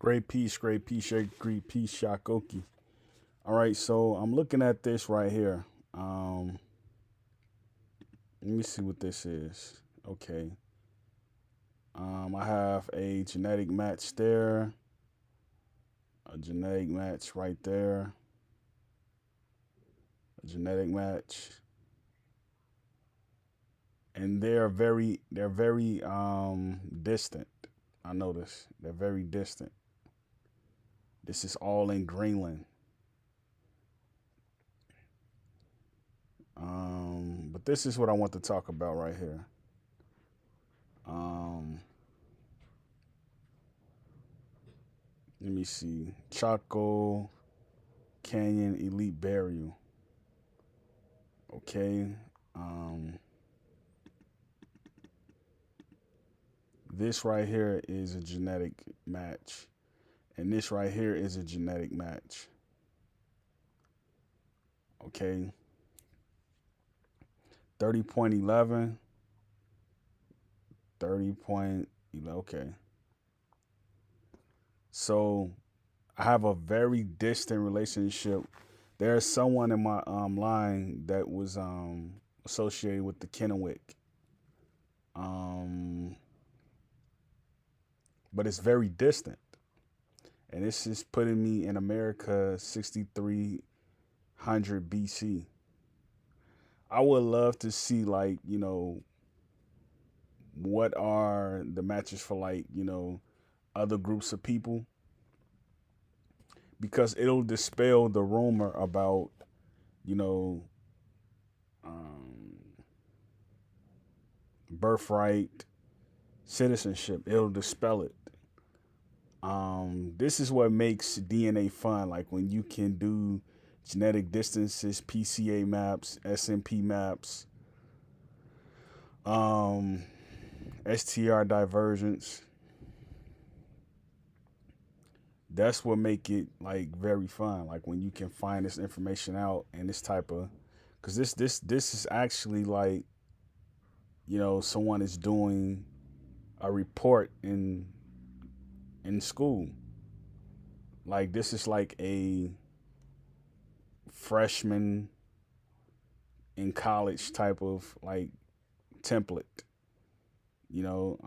Great peace, great peace, Shakoki. All right, so I'm looking at this right here. Um, Let me see what this is. Okay. I have a genetic match there, a genetic match right there, a genetic match, and they're very distant. I notice they're very distant. This is all in Greenland. But this is what I want to talk about right here. Um, Let me see. Chaco Canyon Elite Burial. Okay. Um, this right here is a genetic match. And this right here is a genetic match. Okay. 30.11. 30.11. Okay. So I have a very distant relationship. There's someone in my line that was associated with the Kennewick. Um, but it's very distant. And this is putting me in America 6300 BC. I would love to see, like, what are the matches for, like, other groups of people, because it'll dispel the rumor about, you know, um, birthright citizenship. It'll dispel it. This is what makes DNA fun. Like when you can do genetic distances, PCA maps, SMP maps, um, STR divergence. That's what make it like very fun. Like when you can find this information out and this type of, because this is actually like, someone is doing a report in school. Like this is like a freshman in college type of like template, you know.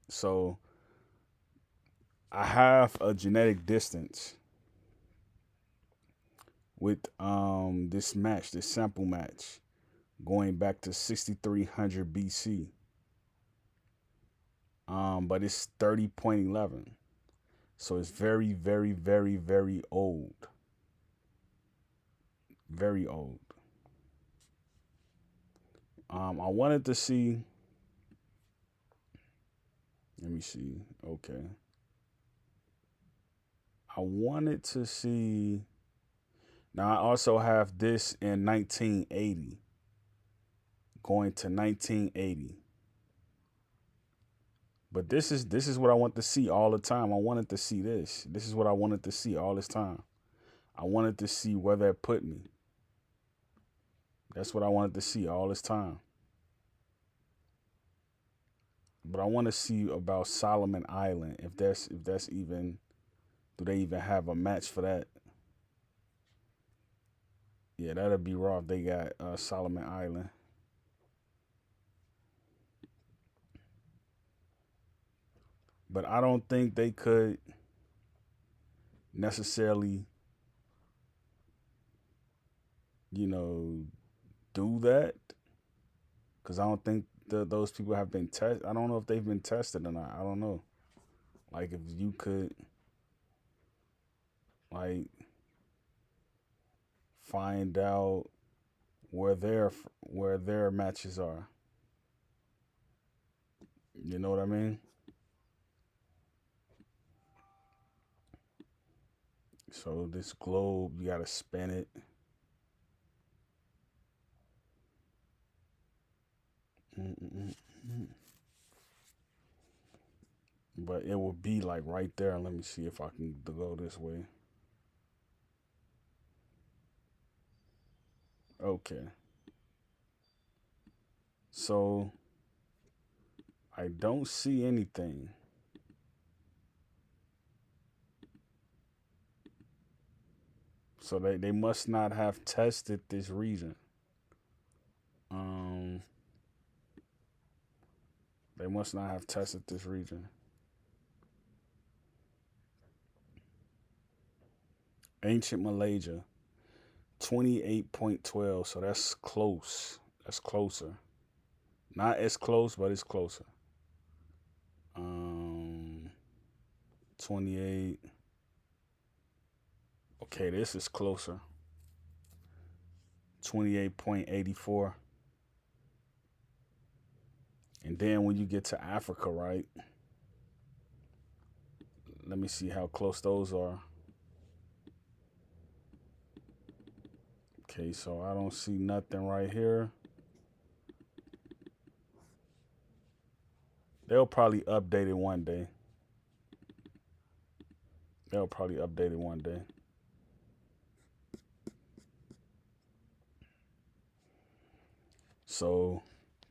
So I have a genetic distance with this match, this sample match, going back to 6300 BC. But it's 30.11, so it's very, very, very, very old, very old. I wanted to see. Let me see. Okay. I wanted to see. Now I also have this in 1980, going to 1980. But this is what I want to see all the time. I wanted to see this. This is what I wanted to see all this time. I wanted to see where that put me. That's what I wanted to see all this time. But I want to see about Solomon Island. If that's even, do they even have a match for that? Yeah, that'll be raw if they got Solomon Island. But I don't think they could necessarily, you know, do that, because I don't think those people have been tested. I don't know if they've been tested or not. I don't know. Like if you could like find out where their matches are. You know what I mean? So this globe, you gotta spin it. Mm-mm-mm. But it will be like right there. Let me see if I can go this way. Okay. So I don't see anything. So they must not have tested this region. Um, they must not have tested this region. Ancient Malaysia, 28.12. So that's close. That's closer. Not as close, but it's closer. Um, 28. Okay, this is closer. 28.84. And then when you get to Africa, right? Let me see how close those are. Okay, so I don't see nothing right here. They'll probably update it one day. They'll probably update it one day. So,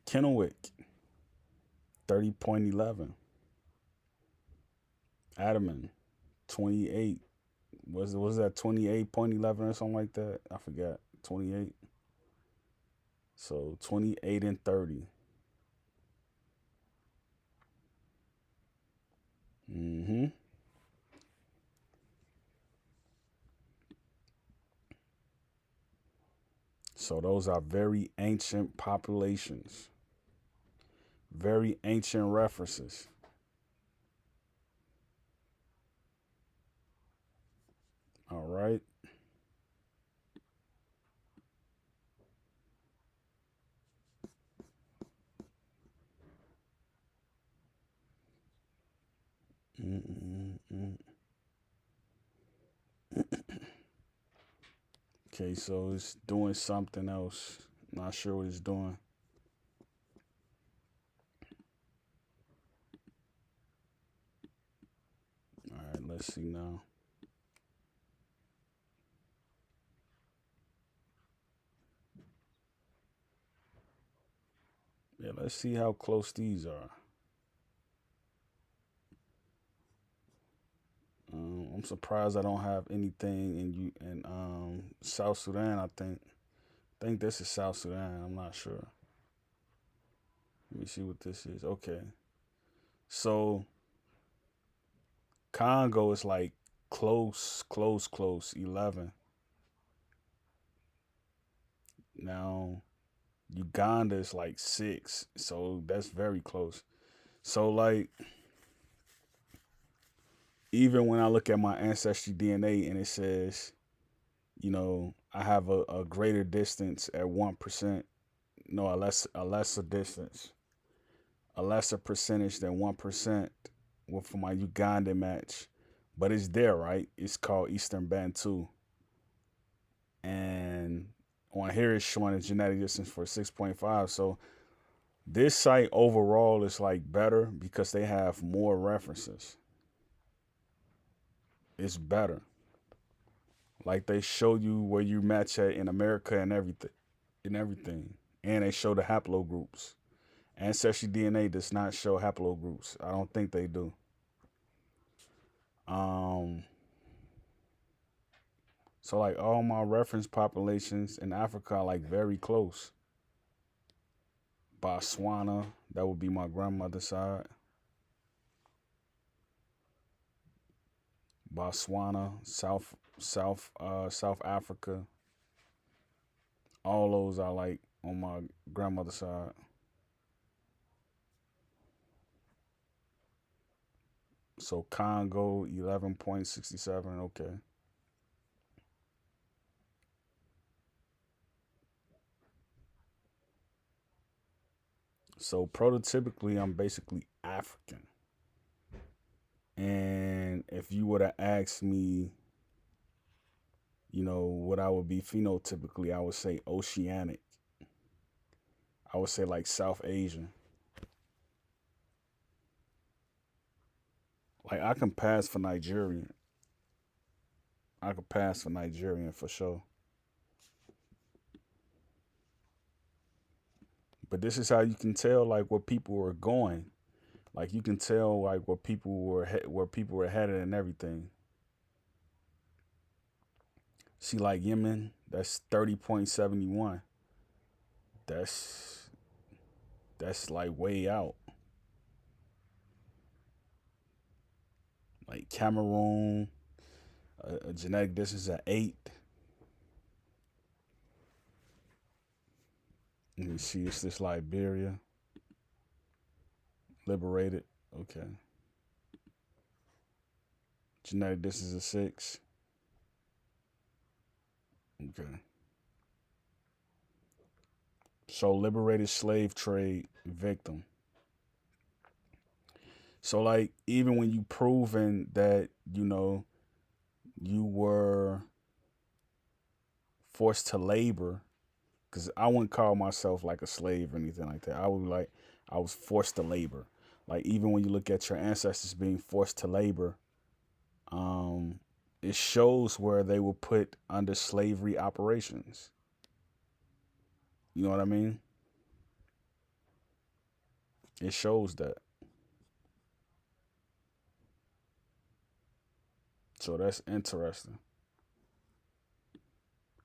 Kennewick, 30.11. Adaman, 28. Was that 28.11 or something like that? I forgot. 28. So 28 and 30. Mm-hmm. So those are very ancient populations, very ancient references. All right. Mm-mm-mm. Okay, so it's doing something else. Not sure what it's doing. All right, let's see now. Yeah, let's see how close these are. I'm surprised I don't have anything in South Sudan. I think this is South Sudan. I'm not sure. Let me see what this is. Okay, so Congo is like close, close, close. 11. Now Uganda is like 6. So that's very close. So like even when I look at my ancestry DNA and it says, I have a greater distance at 1%, no, a lesser distance, a lesser percentage than 1% for my Ugandan match. But it's there, right? It's called Eastern Bantu. And on here it's showing a genetic distance for 6.5. So this site overall is like better because they have more references. It's better. Like they show you where you match at in America and everything. And they show the haplogroups. Ancestry DNA does not show haplogroups. I don't think they do. Um, so like all my reference populations in Africa are like very close. Botswana, that would be my grandmother's side. Botswana, South Africa. All those are like on my grandmother's side. So Congo 11.67. Okay. So prototypically, I'm basically African. And if you were to ask me, what I would be phenotypically, I would say oceanic. I would say like South Asian. Like I can pass for Nigerian. I could pass for Nigerian for sure. But this is how you can tell like where people were going. Like you can tell like where people were headed and everything. See, like Yemen, that's 30.71. That's that's like way out. Like Cameroon, a genetic distance at 8. Let me see, it's this Liberia, liberated. Okay. Genetic distance is 6. Okay. So liberated slave trade victim. So like even when you proven that, you were forced to labor, because I wouldn't call myself like a slave or anything like that. I would be like, I was forced to labor. Like even when you look at your ancestors being forced to labor, um, it shows where they were put under slavery operations. You know what I mean? It shows that. So that's interesting.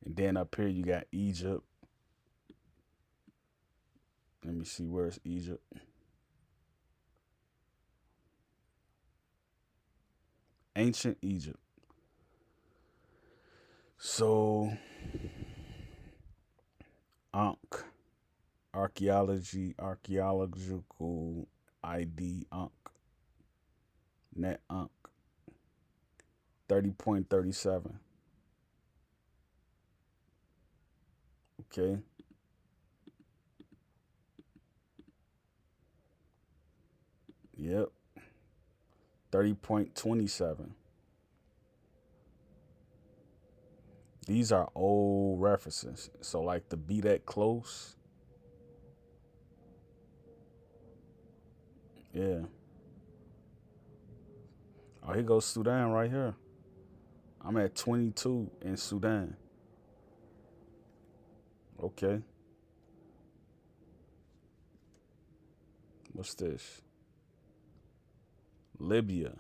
And then up here you got Egypt. Let me see, where's Egypt? Ancient Egypt. So Ankh, archaeological ID Ankh, net Ankh, 30.37. Okay. Yep. 30.27. These are old references. So like to be that close. Yeah. Oh, here goes Sudan right here. I'm at 22 in Sudan. Okay. What's this? Libya.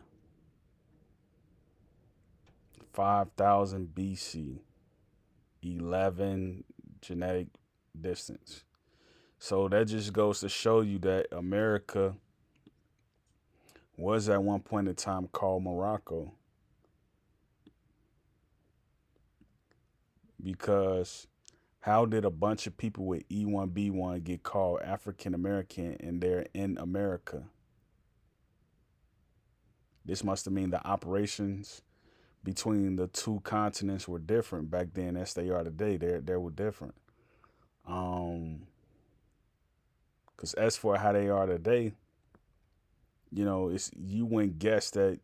5,000 BC. 11 genetic distance. So that just goes to show you that America was at one point in time called Morocco, because how did a bunch of people with E1B1 get called African American and they're in America? This must have mean the operations between the two continents were different back then as they are today. They were different. Because as for how they are today, it's you wouldn't guess that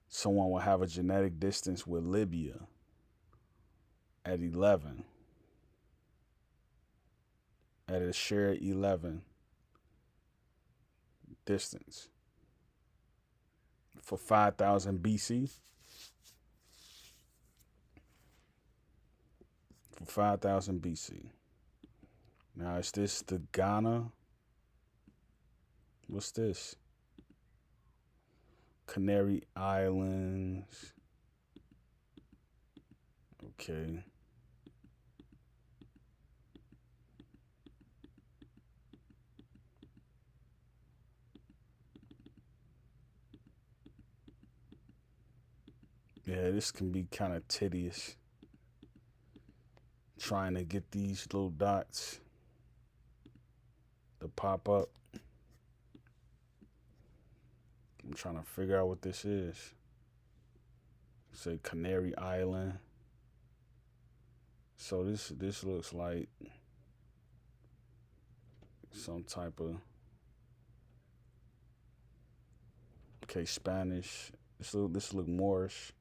someone will have a genetic distance with Libya at 11, at a shared 11 distance for 5,000 BC. For 5,000 BC. Now, is this the Ghana? What's this? Canary Islands. Okay. Yeah, this can be kind of tedious. Trying to get these little dots to pop up. I'm trying to figure out what this is. Say Canary Island. So this looks like some type of, okay, Spanish. This look Moorish.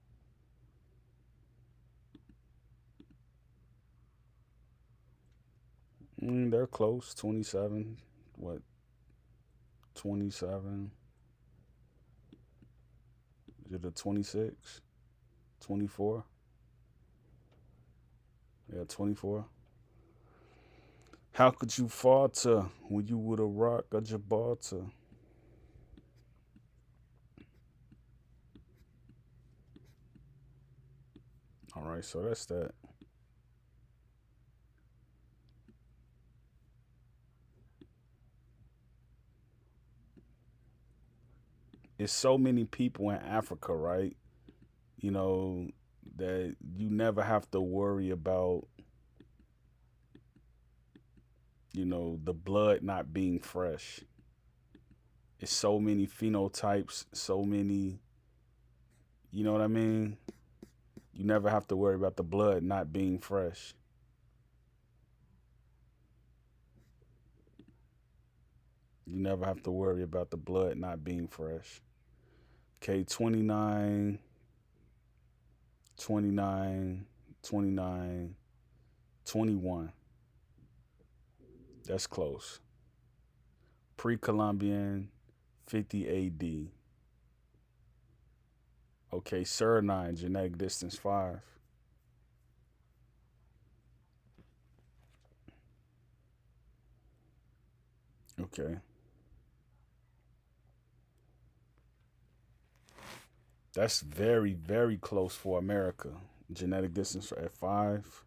They're close. 27. What? 27. Is it a 26? 24? Yeah, 24. How could you falter when you would a rock a Gibraltar? All right, so that's that. It's so many people in Africa, right? You know, that you never have to worry about, the blood not being fresh. It's so many phenotypes, so many, you know what I mean? You never have to worry about the blood not being fresh. You never have to worry about the blood not being fresh. Okay, 29, 29, 29, 21. That's close. Pre-Columbian, 50 AD. Okay, Surnine, genetic distance 5. Okay. That's very, very close for America. Genetic distance at 5.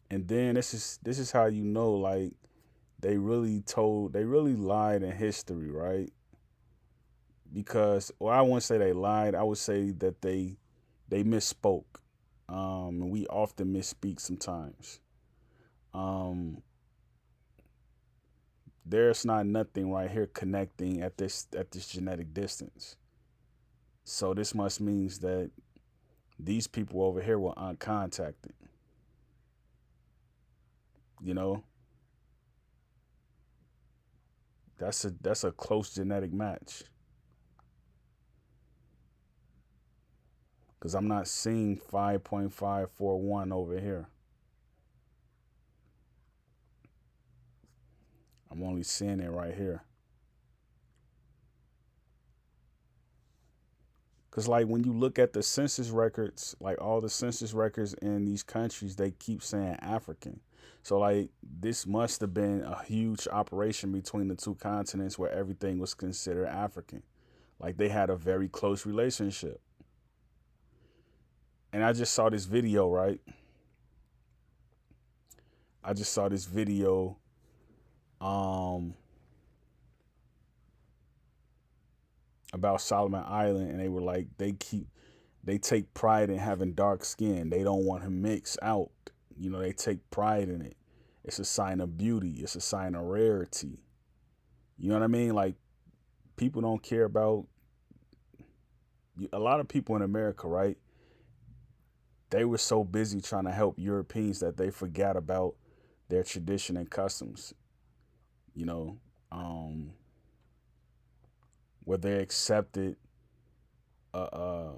And then this is how you know, like, they really lied in history, right? Because, well, I wouldn't say they lied. I would say that they misspoke. And we often misspeak sometimes. Um, there's not nothing right here connecting at this genetic distance. So this must means that these people over here were uncontacted. You know, that's a close genetic match. Because I'm not seeing 5.541 over here. I'm only seeing it right here. Because, like, when you look at the census records, like all the census records in these countries, they keep saying African. So, like, this must have been a huge operation between the two continents where everything was considered African. Like, they had a very close relationship. And I just saw this video, right? I just saw this video um, about Solomon Island, and they were like, they take pride in having dark skin. They don't want to mix out. They take pride in it. It's a sign of beauty. It's a sign of rarity. You know what I mean? Like, people don't care about a lot of people in America, right? They were so busy trying to help Europeans that they forgot about their tradition and customs. You know, um, where they accepted a, a,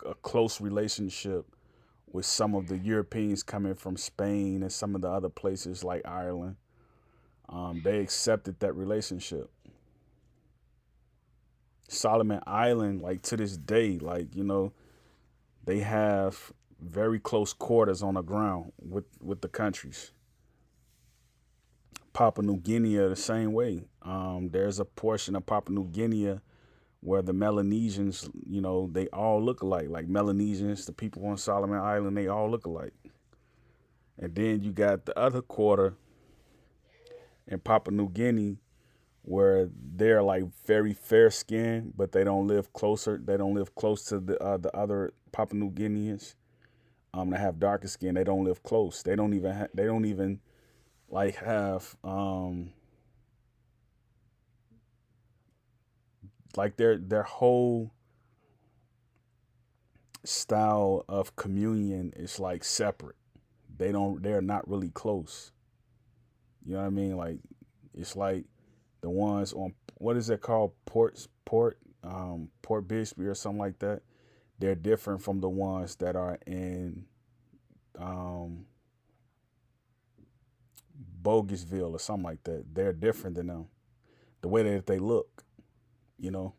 a close relationship with some of the Europeans coming from Spain and some of the other places like Ireland. They accepted that relationship. Solomon Island, like to this day, like, they have very close quarters on the ground with the countries. Papua New Guinea the same way. There's a portion of Papua New Guinea where the Melanesians, they all look alike. Like Melanesians, the people on Solomon Island, they all look alike. And then you got the other quarter in Papua New Guinea where they're like very fair skinned, but they don't live closer. They don't live close to the other Papua New Guineans. That have darker skin. They don't live close. They don't even like have like their whole style of communion is like separate. They're not really close. You know what I mean? Like, it's like the ones on, what is it called, Port Bisbee or something like that. They're different from the ones that are in um Bogisville or something like that. They're different than them. The way that they look, you know,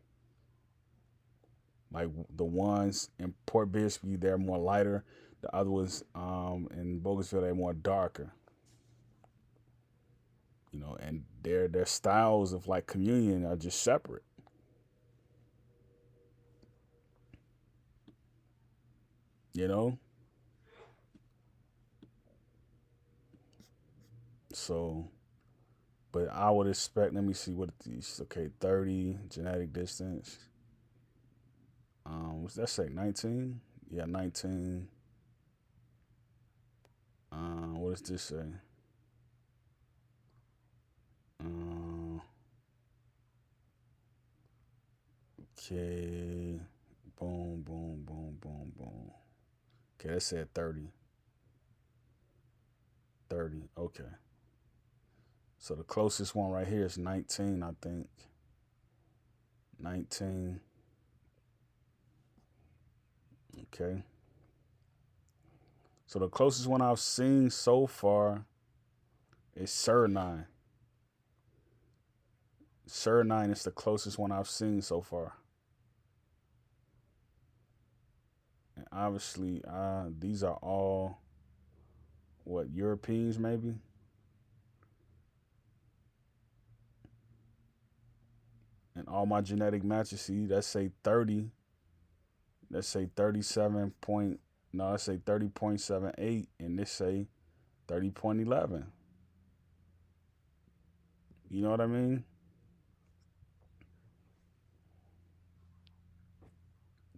like the ones in Port Bisbee, they're more lighter. The other ones in Bogisville, they're more darker. And their styles of like communion are just separate. you know? So, but I would expect, let me see what these, okay, 30 genetic distance. What's that say? 19? Yeah, 19. What does this say? Uh, okay. Boom, boom, boom, boom, boom. Okay, that said 30. 30. Okay. So the closest one right here is 19, I think. 19. Okay. So the closest one I've seen so far is Surnine. Surnine is the closest one I've seen so far. And obviously, these are all, what, Europeans maybe? And all my genetic matches, see, that say 30. Let's say 37 point, no, let's say 30.78, and this say 30.11. You know what I mean?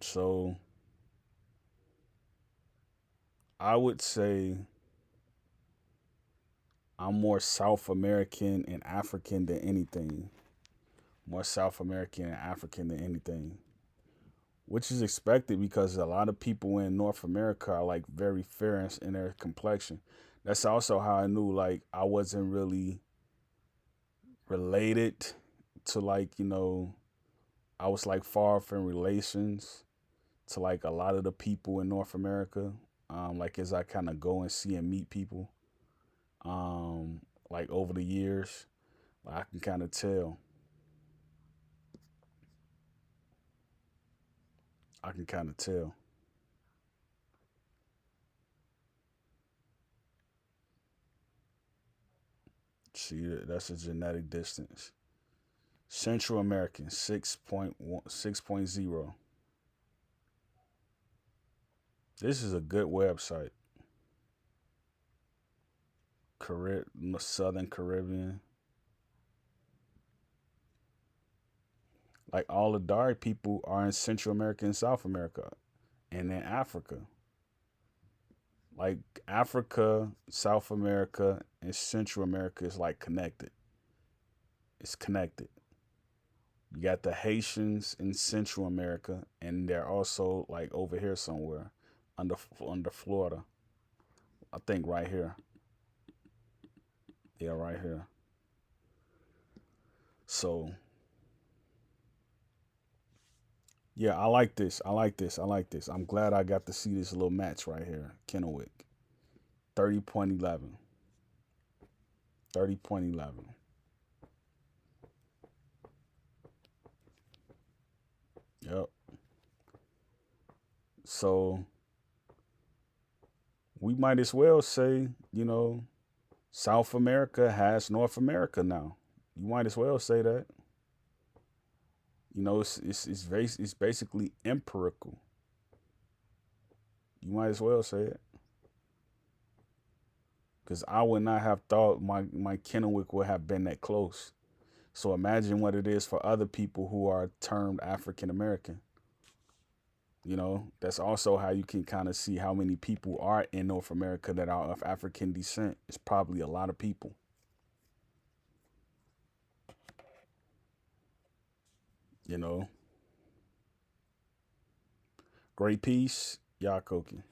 So I would say I'm more South American and African than anything. More South American and African than anything. Which is expected because a lot of people in North America are like very fair in their complexion. That's also how I knew like I wasn't really related to like, I was like far from relations to like a lot of the people in North America. Like as I kind of go and see and meet people, like over the years, like, I can kind of tell. I can kind of tell. See, that's a genetic distance. Central American 6.1, 6.0. This is a good website. Southern Caribbean. Like all the Dari people are in Central America and South America, and then Africa. Like Africa, South America, and Central America is like connected. It's connected. You got the Haitians in Central America, and they're also like over here somewhere, under Florida. I think right here. Yeah, right here. So yeah, I like this. I like this. I like this. I'm glad I got to see this little match right here. Kennewick. 30.11. 30.11. Yep. So we might as well say, South America has North America now. You might as well say that. It's basically empirical. You might as well say it. Because I would not have thought my Kennewick would have been that close. So imagine what it is for other people who are termed African American. That's also how you can kind of see how many people are in North America that are of African descent. It's probably a lot of people. You know, great piece, Yakoki.